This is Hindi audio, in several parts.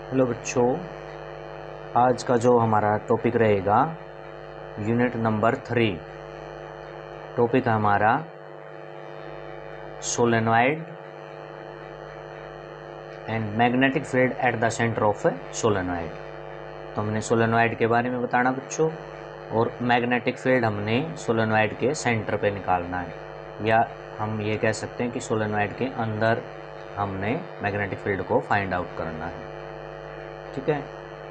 हेलो बच्चों, आज का जो हमारा टॉपिक रहेगा यूनिट नंबर 3। टॉपिक है हमारा solenoid and magnetic field at the centre of solenoid. तो हमने सोलेनॉइड के बारे में बताना बच्चों, और मैग्नेटिक फील्ड हमने सोलेनॉइड के सेंटर पे निकालना है, या हम ये कह सकते हैं कि सोलेनॉइड के अंदर हमने मैग्नेटिक फील्ड को फाइंड आउट करना है। ठीक है,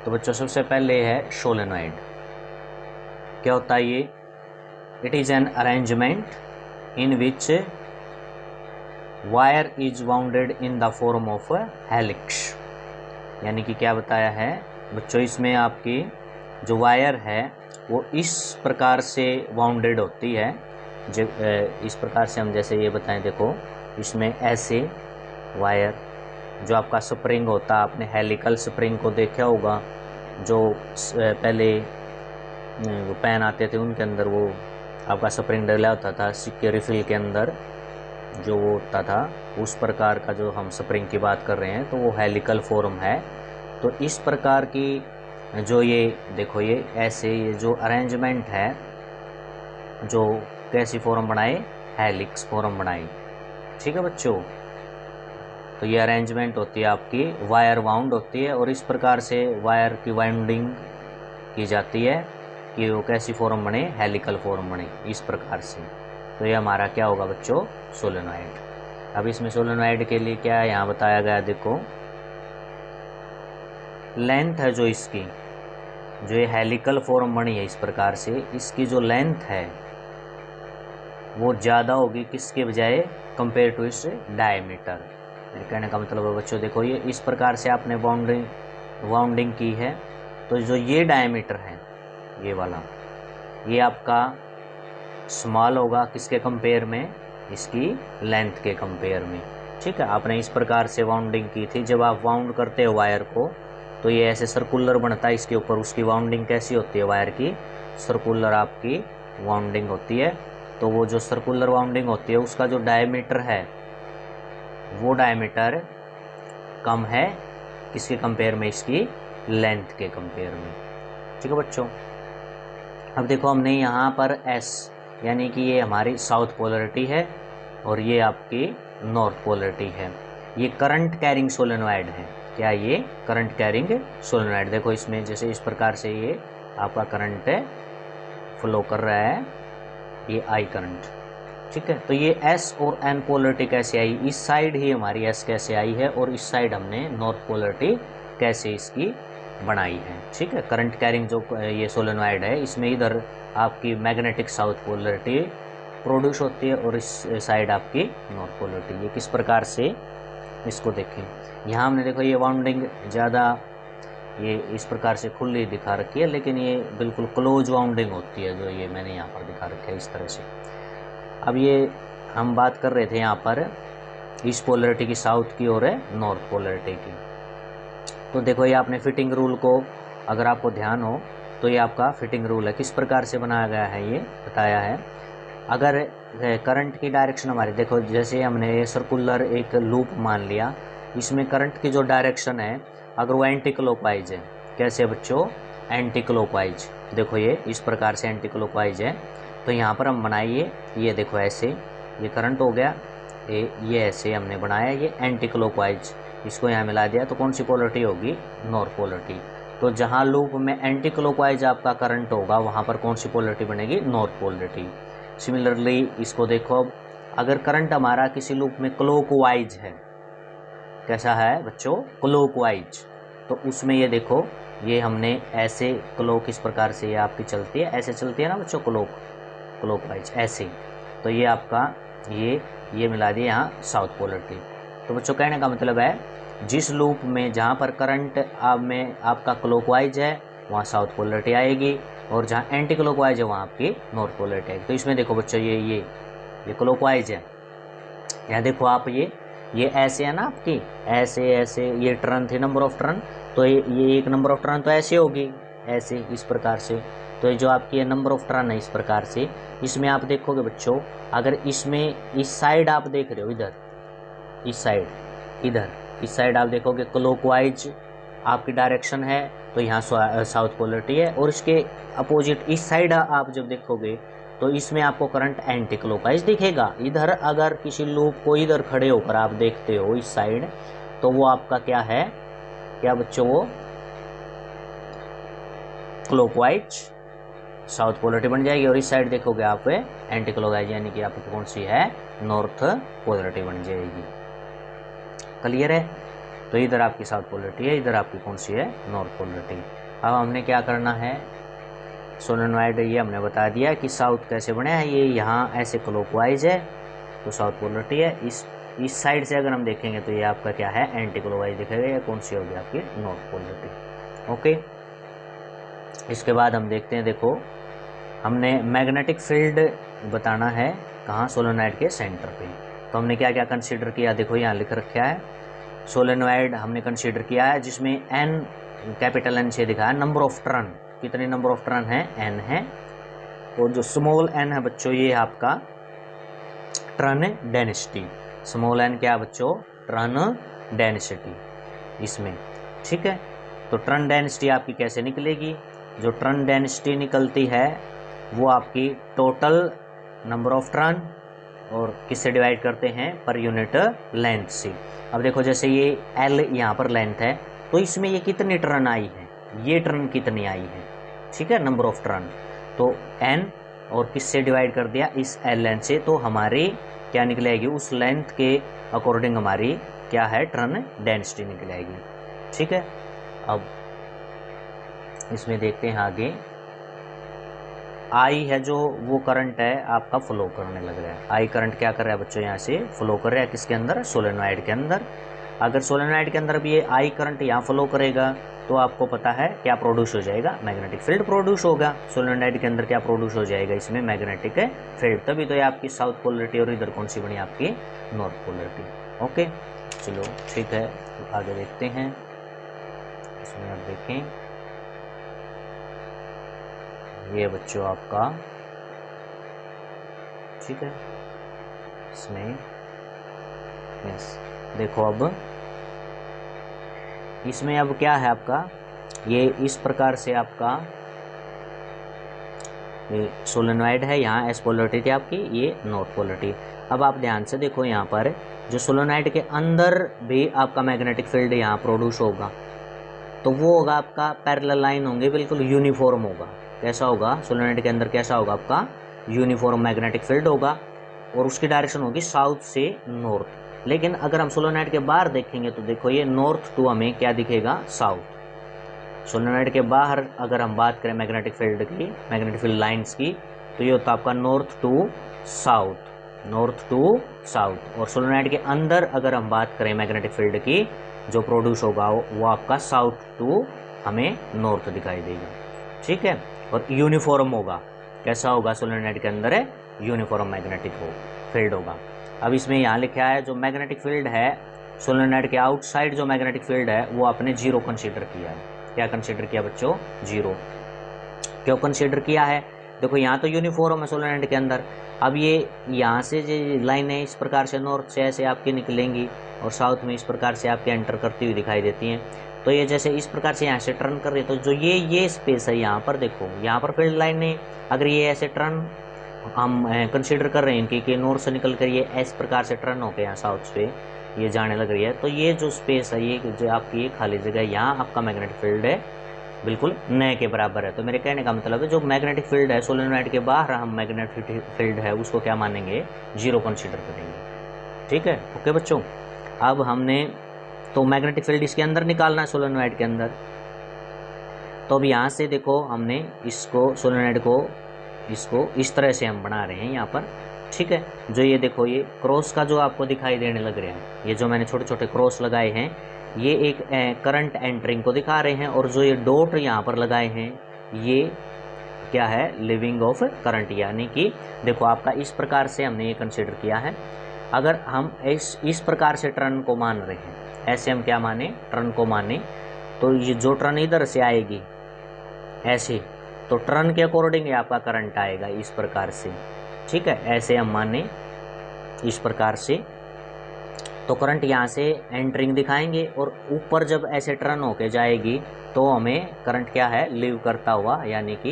तो बच्चों सबसे पहले है सोलेनॉइड। क्या होता है ये? It is an arrangement in which wire is bounded in the form of helix. यानी कि क्या बताया है बच्चों, इसमें आपकी जो वायर है वो इस प्रकार से वाउंडेड होती है। इस प्रकार से हम जैसे ये बताएं, देखो इसमें ऐसे वायर, जो आपका स्प्रिंग होता है, आपने हेलिकल स्प्रिंग को देखा होगा, जो पहले वो पेन आते थे उनके अंदर वो आपका स्प्रिंग डला होता था, सिक्के रिफिल के अंदर जो वो होता था, उस प्रकार का जो हम स्प्रिंग की बात कर रहे हैं तो वो हेलिकल फॉर्म है। तो इस प्रकार की जो ये देखो, ये ऐसे ये जो अरेंजमेंट है, जो कैसी फॉर्म बनाए, हेलिक्स फॉर्म बनाई। ठीक है बच्चों, तो ये अरेंजमेंट होती है आपकी, वायर वाउंड होती है, और इस प्रकार से वायर की वाउंडिंग की जाती है कि वो कैसी फॉर्म बने, हेलिकल फॉर्म बने इस प्रकार से। तो ये हमारा क्या होगा बच्चों, सोलेनॉइड। अब इसमें सोलेनॉइड के लिए क्या यहाँ बताया गया, देखो लेंथ है जो इसकी, जो ये हेलिकल फॉर्म बनी है इस प्रकार से, इसकी जो लेंथ है वो ज़्यादा होगी किसके बजाय, कंपेयर टू इस डायमीटर। मेरे कहने का मतलब है बच्चों, देखो ये इस प्रकार से आपने वाउंडिंग की है, तो जो ये डायमीटर है ये वाला, ये आपका स्मॉल होगा किसके कंपेयर में, इसकी लेंथ के कंपेयर में। ठीक है, आपने इस प्रकार से वाउंडिंग की थी। जब आप वाउंड करते हो वायर को तो ये ऐसे सर्कुलर बनता है, इसके ऊपर उसकी वाउंडिंग कैसी होती है, वायर की सर्कुलर आपकी वाउंडिंग होती है। तो वो जो सर्कुलर वाउंडिंग होती है उसका जो डायमीटर है वो डायमीटर कम है किसके कंपेयर में, इसकी लेंथ के कंपेयर में। ठीक है बच्चों, अब देखो हमने यहाँ पर S, यानी कि ये हमारी साउथ पोलरिटी है और ये आपकी नॉर्थ पोलरिटी है। ये करंट कैरिंग सोलेनॉइड है। क्या ये करंट कैरिंग सोलेनॉइड? देखो इसमें जैसे इस प्रकार से ये आपका करंट फ्लो कर रहा है, ये I करंट। ठीक है, तो ये S और N पोलरिटी कैसे आई, इस साइड ही हमारी S कैसे आई है और इस साइड हमने नॉर्थ पोलरिटी कैसे इसकी बनाई है। ठीक है, करंट कैरिंग जो ये सोलेनॉइड है, इसमें इधर आपकी मैग्नेटिक साउथ पोलरिटी प्रोड्यूस होती है और इस साइड आपकी नॉर्थ पोलरिटी। ये किस प्रकार से इसको देखें, यहाँ हमने देखो ये वाउंडिंग ज़्यादा ये इस प्रकार से खुली दिखा रखी है, लेकिन ये बिल्कुल क्लोज वाउंडिंग होती है जो ये मैंने यहाँ पर दिखा रखा है इस तरह से। अब ये हम बात कर रहे थे यहाँ पर ईस्ट पोलरिटी की, साउथ की और नॉर्थ पोलरिटी की। तो देखो ये आपने फिटिंग रूल को, अगर आपको ध्यान हो तो ये आपका फिटिंग रूल है, किस प्रकार से बनाया गया है ये बताया है। अगर करंट की डायरेक्शन हमारी, देखो जैसे हमने ये सर्कुलर एक लूप मान लिया, इसमें करंट की जो डायरेक्शन है अगर वो एंटी क्लॉकवाइज है, कैसे बच्चों, एंटी क्लॉकवाइज। देखो ये इस प्रकार से एंटी क्लॉकवाइज है, तो यहाँ पर हम बनाइए, ये देखो ऐसे ये करंट हो गया, ये ऐसे हमने बनाया, ये एंटी क्लॉकवाइज, इसको यहाँ मिला दिया, तो कौन सी पोलरिटी होगी, नॉर्थ पोलरिटी। तो जहाँ लूप में एंटी क्लॉकवाइज आपका करंट होगा वहाँ पर कौन सी पोलरिटी बनेगी, नॉर्थ पोलरिटी। सिमिलरली इसको देखो, अब अगर करंट हमारा किसी लूप में क्लॉकवाइज है, कैसा है बच्चों, क्लॉकवाइज, तो उसमें ये देखो ये हमने ऐसे क्लॉक इस प्रकार से ये आपकी चलती है, ऐसे चलती है ना बच्चों, क्लॉकवाइज ऐसे, तो ये आपका ये मिला दिया यहाँ साउथ पोलरिटी। तो बच्चों कहने का मतलब है जिस लूप में जहाँ पर करंट में आपका क्लॉकवाइज है वहाँ साउथ पोलरिटी आएगी, और जहाँ एंटी क्लॉकवाइज है वहाँ आपकी नॉर्थ पोलरिटी आएगी। तो इसमें देखो बच्चों ये क्लॉकवाइज है, यहाँ देखो आप ये ऐसे है ना आपकी, ऐसे ये टर्न थी, नंबर ऑफ टर्न, तो ये एक नंबर ऑफ टर्न तो ऐसे होगी, ऐसे इस प्रकार से। तो ये जो आपकी ये नंबर ऑफ टर्न है इस प्रकार से, इसमें आप देखोगे बच्चों, अगर इसमें इस साइड आप देख रहे हो, इधर इस साइड, इधर इस साइड आप देखोगे क्लॉकवाइज आपकी डायरेक्शन है तो यहाँ साउथ पोलरिटी है, और इसके अपोजिट इस साइड आप जब देखोगे तो इसमें आपको करंट एंटी क्लॉकवाइज दिखेगा। इधर अगर किसी लूप को इधर खड़े होकर आप देखते हो इस साइड, तो वो आपका क्या है, क्या बच्चों, वो क्लॉकवाइज साउथ पोलरिटी बन जाएगी, और इस साइड देखोगे आप एंटी क्लॉकवाइज, यानी कि आपकी कौन सी है, नॉर्थ पोलरिटी बन जाएगी। क्लियर है? तो इधर आपकी साउथ पोलरिटी है, इधर आपकी कौन सी है, नॉर्थ पोलरिटी। अब हमने क्या करना है, सोलेनॉइड ये हमने बता दिया कि साउथ कैसे बने हैं, ये यहाँ ऐसे क्लॉकवाइज है तो साउथ पोलरिटी है। इस साइड से अगर हम देखेंगे तो ये आपका क्या है, एंटी क्लॉकवाइज दिखेगा, ये कौन सी होगी आपकी, नॉर्थ पोलरिटी। ओके, इसके बाद हम देखते हैं, देखो हमने मैग्नेटिक फील्ड बताना है कहाँ, सोलेनॉइड के सेंटर पे। तो हमने क्या क्या कंसीडर किया, देखो यहाँ लिख रखा है, सोलेनॉइड हमने कंसीडर किया है जिसमें एन, कैपिटल एन से दिखाया, नंबर ऑफ टर्न, कितने नंबर ऑफ टर्न है, एन है, और जो स्मॉल एन है बच्चों ये आपका टर्न डेंसिटी, स्मॉल एन क्या बच्चों, टर्न डेंसिटी इसमें, ठीक है। तो टर्न डेंसिटी आपकी कैसे निकलेगी, जो टर्न डेंसिटी निकलती है वो आपकी टोटल नंबर ऑफ टर्न और किससे डिवाइड करते हैं, पर यूनिट लेंथ से। अब देखो जैसे ये एल यहाँ पर लेंथ है, तो इसमें ये कितनी टर्न आई है, ये टर्न कितनी आई है, ठीक है, नंबर ऑफ टर्न, तो एन और किससे डिवाइड कर दिया, इस एल लेंथ से, तो हमारी क्या निकलेगी, उस लेंथ के अकॉर्डिंग हमारी क्या है, टर्न डेंसिटी निकलेगी, ठीक है। अब इसमें देखते हैं आगे, आई है जो वो करंट है आपका फ्लो करने लग रहा है, आई करंट क्या कर रहा है बच्चों, यहाँ से फ्लो कर रहा है, किसके अंदर, सोलेनॉइड के अंदर। अगर सोलेनॉइड के अंदर भी ये आई करंट यहाँ फ्लो करेगा तो आपको पता है क्या प्रोड्यूस हो जाएगा, मैग्नेटिक फील्ड प्रोड्यूस होगा। सोलेनॉइड के अंदर क्या प्रोड्यूस हो जाएगा, इसमें मैग्नेटिक फील्ड, तभी तो ये आपकी साउथ पोलरिटी, और इधर कौन सी बनी आपकी, नॉर्थ पोलरिटी। ओके, चलो ठीक है, तो आगे देखते हैं, इसमें आप देखें, ये बच्चों आपका, ठीक है, इसमें यस, देखो अब इसमें अब क्या है आपका, ये इस प्रकार से आपका ये सोलेनॉइड है, यहाँ एस पोलरिटी थी आपकी, ये नॉर्थ पोलरिटी। अब आप ध्यान से देखो यहाँ पर जो सोलेनॉइड के अंदर भी आपका मैग्नेटिक फील्ड यहाँ प्रोड्यूस होगा, तो वो होगा आपका पैरेलल लाइन होंगे, बिल्कुल यूनिफॉर्म होगा। कैसा होगा, सोलेनॉइड के अंदर कैसा होगा आपका, यूनिफॉर्म मैग्नेटिक फील्ड होगा, और उसकी डायरेक्शन होगी साउथ से नॉर्थ। लेकिन अगर हम सोलेनॉइड के बाहर देखेंगे तो देखो ये नॉर्थ टू हमें क्या दिखेगा, साउथ। सोलेनॉइड के बाहर अगर हम बात करें मैग्नेटिक फील्ड की, मैग्नेटिक फील्ड लाइंस की, तो ये होता है आपका north to south, north to south. और सोलेनॉइड के अंदर अगर हम बात करें मैग्नेटिक फील्ड की, जो प्रोड्यूस होगा वो आपका साउथ टू हमें नॉर्थ दिखाई देगा, ठीक है, और यूनिफॉर्म होगा। कैसा होगा, सोलेनॉइड के अंदर है यूनिफॉर्म मैग्नेटिक फील्ड होगा। अब इसमें यहाँ लिखा है जो मैग्नेटिक फील्ड है सोलेनॉइड के आउटसाइड, जो मैग्नेटिक फील्ड है वो आपने जीरो कंसीडर किया है। क्या कंसीडर किया बच्चों, जीरो। क्यों कंसीडर किया है, देखो यहाँ तो यूनिफॉर्म है सोलेनॉइड के अंदर। अब ये यहाँ से जो लाइन है इस प्रकार से नॉर्थ से ऐसे आपकी निकलेंगी, और साउथ में इस प्रकार से आपके एंटर करती हुई दिखाई देती हैं। तो ये जैसे इस प्रकार से यहाँ से टर्न कर रही है, तो जो ये स्पेस है यहाँ पर देखो, यहाँ पर फील्ड लाइन है, अगर ये ऐसे टर्न हम कंसीडर कर रहे हैं कि नॉर्थ से निकल कर ये इस प्रकार से टर्न होकर यहाँ साउथ से ये जाने लग रही है, तो ये जो स्पेस है, ये जो आपकी ये खाली जगह, यहाँ आपका मैग्नेटिक फील्ड है बिल्कुल नए के बराबर है। तो मेरे कहने का मतलब है जो मैग्नेटिक फील्ड है सोलेनॉइड के बाहर हम मैग्नेटिक फील्ड है उसको क्या मानेंगे, जीरो कंसीडर करेंगे, ठीक है। ओके बच्चों, अब हमने तो मैग्नेटिक फील्ड इसके अंदर निकालना है सोलेनॉइड के अंदर। तो अब यहाँ से देखो हमने इसको सोलेनॉइड को इसको इस तरह से हम बना रहे हैं यहाँ पर, ठीक है। जो ये देखो ये क्रॉस का जो आपको दिखाई देने लग रहे हैं, ये जो मैंने छोटे छोटे क्रॉस लगाए हैं, ये एक करंट एंटरिंग को दिखा रहे हैं, और जो ये डॉट यहाँ पर लगाए हैं ये क्या है, लिविंग ऑफ करंट। यानी कि देखो आपका इस प्रकार से हमने ये कंसीडर किया है। अगर हम इस प्रकार से टर्न को मान रहे हैं, ऐसे हम क्या माने, टर्न को माने, तो ये जो टर्न इधर से आएगी ऐसे, तो टर्न के अकॉर्डिंग आपका करंट आएगा इस प्रकार से, ठीक है। ऐसे हम माने इस प्रकार से, तो करंट यहाँ से एंटरिंग दिखाएंगे और ऊपर जब ऐसे टर्न होके जाएगी तो हमें करंट क्या है, लीव करता हुआ, यानी कि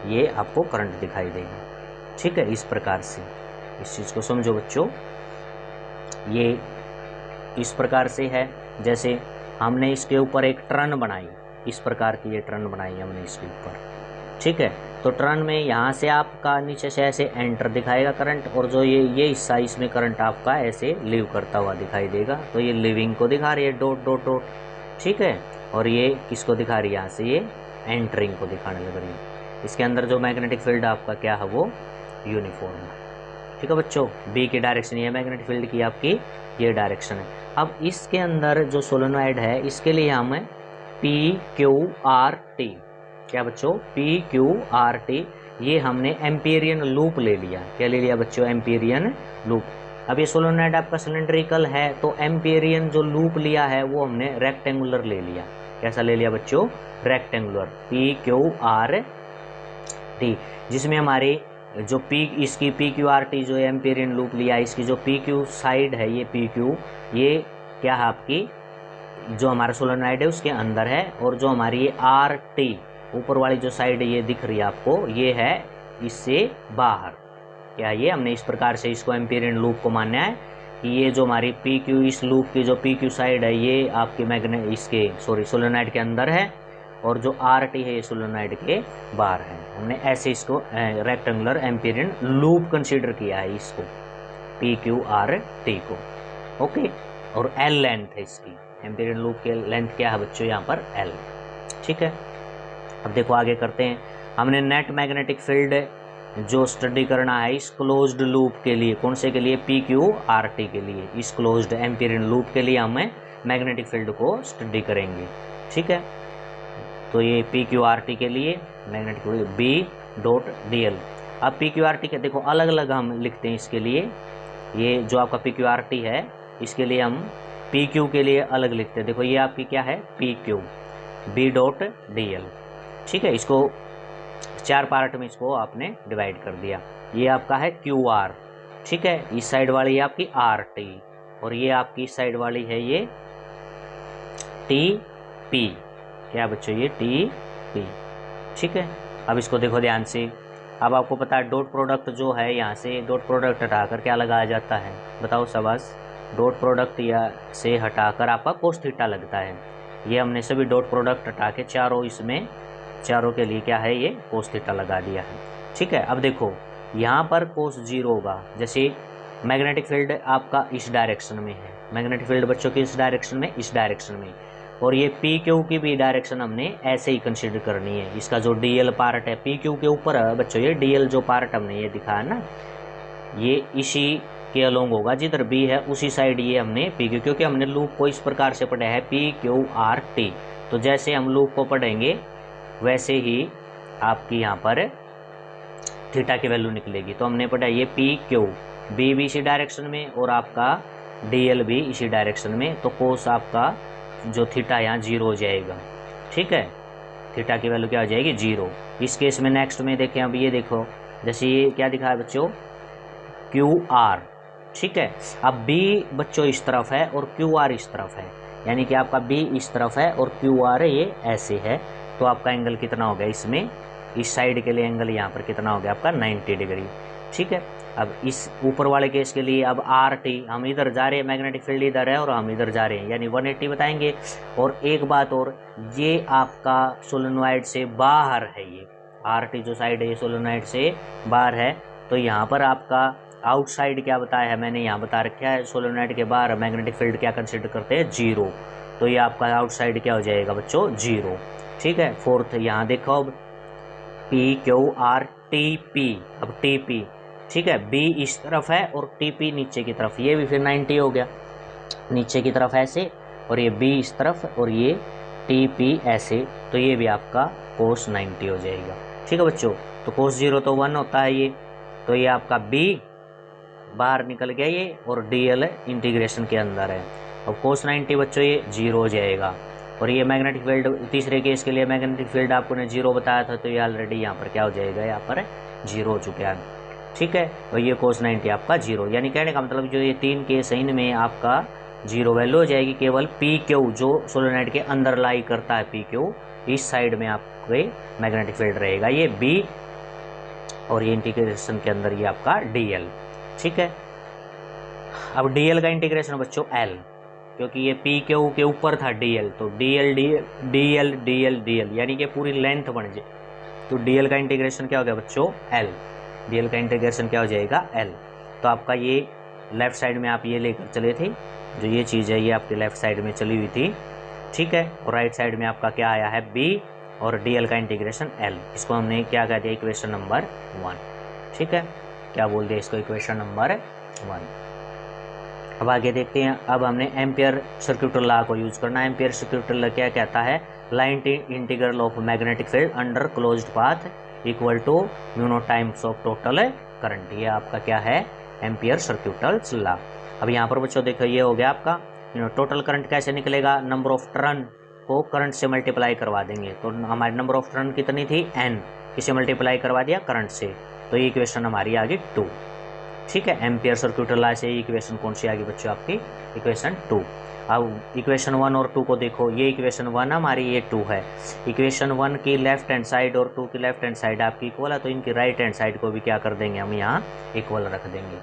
ये आपको करंट दिखाई देगा। ठीक है, इस प्रकार से इस चीज़ को समझो बच्चों। ये इस प्रकार से है, जैसे हमने इसके ऊपर एक टर्न बनाई, इस प्रकार की ये टर्न बनाई हमने इसके ऊपर। ठीक है, तो टर्न में यहाँ से आपका नीचे से ऐसे एंटर दिखाएगा करंट, और जो ये हिस्सा इसमें करंट आपका ऐसे लीव करता हुआ दिखाई देगा। तो ये लिविंग को दिखा रही है, डॉट डॉट डॉट। ठीक है, और ये किसको दिखा रही है, यहाँ से ये एंटरिंग को दिखाने लग रही है। इसके अंदर जो मैग्नेटिक फील्ड आपका क्या है, वो यूनिफॉर्म है। ठीक है बच्चों, बी की डायरेक्शन ये मैग्नेटिक फील्ड की आपकी ये डायरेक्शन है। अब इसके अंदर जो सोलेनॉइड है, इसके लिए हम PQRT, क्या बच्चों, PQRT, ये हमने एम्पीरियन लूप ले लिया। क्या ले लिया बच्चों, एम्पीरियन लूप। अब ये सोलेनॉइड आपका सिलेंड्रिकल है, तो एम्पीरियन जो लूप लिया है वो हमने रेक्टेंगुलर ले लिया। कैसा ले लिया बच्चों, रेक्टेंगुलर, PQRT, जिसमें हमारी जो इसकी PQRT जो एम्पीरियन लूप लिया है, इसकी जो PQ साइड है, ये PQ, ये क्या है आपकी, जो हमारा सोलेनॉइड है उसके अंदर है, और जो हमारी ये RT ऊपर वाली जो साइड ये दिख रही है आपको, ये है इससे बाहर। क्या ये हमने इस प्रकार से इसको एम्पीरियन लूप को मानना है कि ये जो हमारी PQ, इस लूप की जो PQ साइड है, ये आपके सोलेनॉइड के अंदर है, और जो RT है ये सोलेनॉइड के बाहर है। हमने ऐसे इसको रेक्टेंगुलर एम्पीरियन लूप कंसीडर किया है इसको, PQRT को। ओके, और L लेंथ है इसकी, एम्पीरियन लूप की लेंथ क्या है बच्चों, यहाँ पर L। ठीक है, अब देखो आगे करते हैं। हमने नेट मैग्नेटिक फील्ड जो स्टडी करना है इस क्लोज्ड लूप के लिए, कौन से के लिए, PQRT के लिए, इस क्लोज्ड एम्पीरियन लूप के लिए हमें मैग्नेटिक फील्ड को स्टडी करेंगे। ठीक है, तो ये PQRT के लिए मैग्नेटिक फील्ड B.dl। अब PQRT के देखो अलग अलग हम लिखते हैं इसके लिए। ये जो आपका PQRT है, इसके लिए हम PQ के लिए अलग लिखते हैं। देखो ये आपकी क्या है, PQ B.dl। ठीक है, इसको 4 पार्ट में इसको आपने डिवाइड कर दिया। ये आपका है QR। ठीक है, इस साइड वाली है आपकी RT, और ये आपकी इस साइड वाली है ये TP। क्या बच्चों, ये TP। ठीक है, अब इसको देखो ध्यान से। अब आपको पता है डॉट प्रोडक्ट जो है, यहाँ से डॉट प्रोडक्ट हटाकर क्या लगाया जाता है, बताओ शाबाश, डॉट प्रोडक्ट या से हटाकर आपका कोस थीटा लगता है। ये हमने सभी डॉट प्रोडक्ट हटा के चारों, इसमें चारों के लिए क्या है, ये कोस थीटा लगा दिया है। ठीक है, अब देखो यहाँ पर कोस 0 होगा। जैसे मैग्नेटिक फील्ड आपका इस डायरेक्शन में है, मैग्नेटिक फील्ड बच्चों की इस डायरेक्शन में, इस डायरेक्शन में, और ये PQ की भी डायरेक्शन हमने ऐसे ही कंसीडर करनी है। इसका जो DL पार्ट है PQ के ऊपर है बच्चों, ये DL जो पार्ट हमने ये दिखाया ना, ये इसी के अलोंग होगा, जिधर B है उसी साइड ये हमने PQ, क्योंकि हमने लूप को इस प्रकार से पढ़ा है PQRT। तो जैसे हम लूप को पढ़ेंगे वैसे ही आपकी यहाँ पर थीटा की वैल्यू निकलेगी। तो हमने पढ़ा ये PQ, B भी इसी डायरेक्शन में और आपका DL भी इसी डायरेक्शन में, तो कोस आपका जो थीटा यहाँ 0 हो जाएगा। ठीक है, थीटा की वैल्यू क्या हो जाएगी, 0। इस केस में नेक्स्ट में देखें, अब ये देखो, जैसे ये क्या दिखा है बच्चों, QR। ठीक है, अब B बच्चों इस तरफ है और QR इस तरफ है, यानी कि आपका B इस तरफ है और QR ये ऐसे है। तो आपका एंगल कितना हो गया इसमें, इस साइड के लिए एंगल यहाँ पर कितना हो गया आपका, 90 डिग्री। ठीक है, अब इस ऊपर वाले केस के लिए अब RT, हम इधर जा रहे हैं, मैग्नेटिक फील्ड इधर है और हम इधर जा रहे हैं, यानी 180 बताएंगे। और एक बात और, ये आपका सोलेनॉइड से बाहर है, ये RT जो साइड है ये सोलेनॉइड से बाहर है। तो यहाँ पर आपका आउटसाइड क्या बताया है मैंने, यहाँ बता रखा है सोलेनॉइड के बाहर मैग्नेटिक फील्ड क्या कंसिडर करते हैं, 0। तो ये आपका आउटसाइड क्या हो जाएगा बच्चों, 0। ठीक है, फोर्थ यहाँ देखो, अब PQRTP, अब TP। ठीक है, B इस तरफ है और TP नीचे की तरफ, ये भी फिर 90 हो गया नीचे की तरफ ऐसे, और ये B इस तरफ और ये TP ऐसे, तो ये भी आपका कोस 90 हो जाएगा। ठीक है बच्चों, तो कोस 0 तो 1 होता है ये, तो ये आपका B बाहर निकल गया ये, और DL इंटीग्रेशन के अंदर है। अब कोस 90 बच्चों ये 0 हो जाएगा। और ये मैग्नेटिक फील्ड तीसरे केस के लिए मैग्नेटिक फील्ड आपको ने 0 बताया था, तो ये ऑलरेडी यहाँ पर क्या हो जाएगा, यहाँ पर 0 हो चुका है। ठीक है। और ये cos 90 आपका 0, यानी कहने का मतलब जो ये 3 केस है इनमें आपका 0 वैल्यू हो जाएगी। केवल पी क्यू जो सोलेनोइड के अंदर लाई करता है, पी क्यू इस साइड में आपके मैग्नेटिक फील्ड रहेगा, ये बी, और ये इंटीग्रेशन के अंदर ये आपका डीएल। ठीक है। अब डीएल का इंटीग्रेशन बच्चों एल, क्योंकि ये पी क्यू के ऊपर था डीएल, तो DL DL DL DL DL यानी कि पूरी लेंथ बन जाए। तो डीएल का इंटीग्रेशन क्या हो गया बच्चों एल, डीएल का इंटीग्रेशन क्या हो जाएगा एल। तो आपका ये लेफ्ट साइड में आप ये लेकर चले थे, जो ये चीज़ है ये आपके लेफ्ट साइड में चली हुई थी। ठीक है। और राइट साइड में आपका क्या आया है बी, और डीएल का इंटीग्रेशन एल। इसको हमने क्या कह दिया इक्वेशन नंबर 1। ठीक है, क्या बोल दिया इसको इक्वेशन नंबर 1। अब आगे देखते हैं। अब हमने एम्पियर सर्क्यूटल लॉ को यूज करना है। एम्पियर सर्क्यूटल लॉ क्या कहता है, line integral of magnetic field under closed path equal to mu naught times of total current. ये आपका क्या है एम्पियर सर्क्यूटल लॉ। अब यहाँ पर बच्चों देखो ये हो गया आपका टोटल करंट कैसे निकलेगा, नंबर ऑफ टर्न को करंट से मल्टीप्लाई करवा देंगे। तो हमारी नंबर ऑफ टर्न कितनी थी n, किसे मल्टीप्लाई करवा दिया करंट से, तो ये इक्वेशन हमारी आ गई 2। ठीक है। एम्पियर सर्क्यूटल लॉ से इक्वेशन कौन सी आ गई बच्चों आपकी इक्वेशन 2। अब इक्वेशन 1 और 2 को देखो, ये इक्वेशन 1 हमारी, ये 2 है। इक्वेशन 1 की लेफ्ट हैंड साइड और 2 की लेफ्ट हैंड साइड आपकी इक्वल है, तो इनकी राइट हैंड साइड को भी क्या कर देंगे हम यहाँ इक्वल रख देंगे।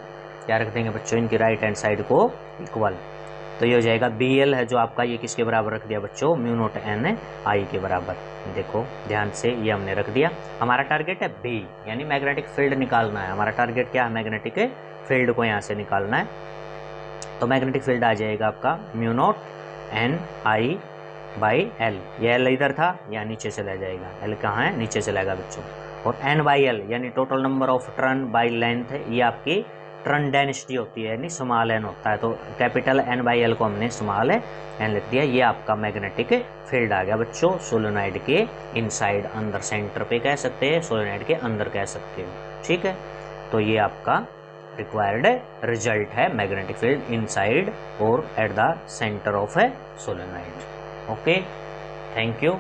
क्या रख देंगे बच्चों, इनकी राइट हैंड साइड को इक्वल। तो ये हो जाएगा बी एल है जो आपका, ये किसके बराबर रख दिया बच्चों म्यू नोट एन आई के बराबर। देखो ध्यान से ये हमने रख दिया। हमारा टारगेट है बी, यानी मैग्नेटिक फील्ड निकालना है। हमारा टारगेट क्या है, मैग्नेटिक फील्ड को यहाँ से निकालना है। तो मैग्नेटिक फील्ड आ जाएगा आपका mu naught N I by L. ये एल इधर था, यहाँ नीचे चला जाएगा, एल कहाँ है नीचे चलेगा बच्चों। और एन बाई एल यानी total number of turn by length है, ये आपकी टर्न डेंसिटी होती है, यानी स्मॉल एन होता है। तो कैपिटल एन बाई एल को हमने स्मॉल एन लिख दिया। ये आपका मैग्नेटिक फील्ड आ गया बच्चों सोलेनोइड के इनसाइड, अंदर सेंटर पे कह सकते हैं, सोलेनोइड के अंदर कह सकते हो। ठीक है। तो ये आपका रिक्वायर्ड रिजल्ट है, मैग्नेटिक फील्ड इनसाइड और at the centre of A solenoid. Okay, thank you.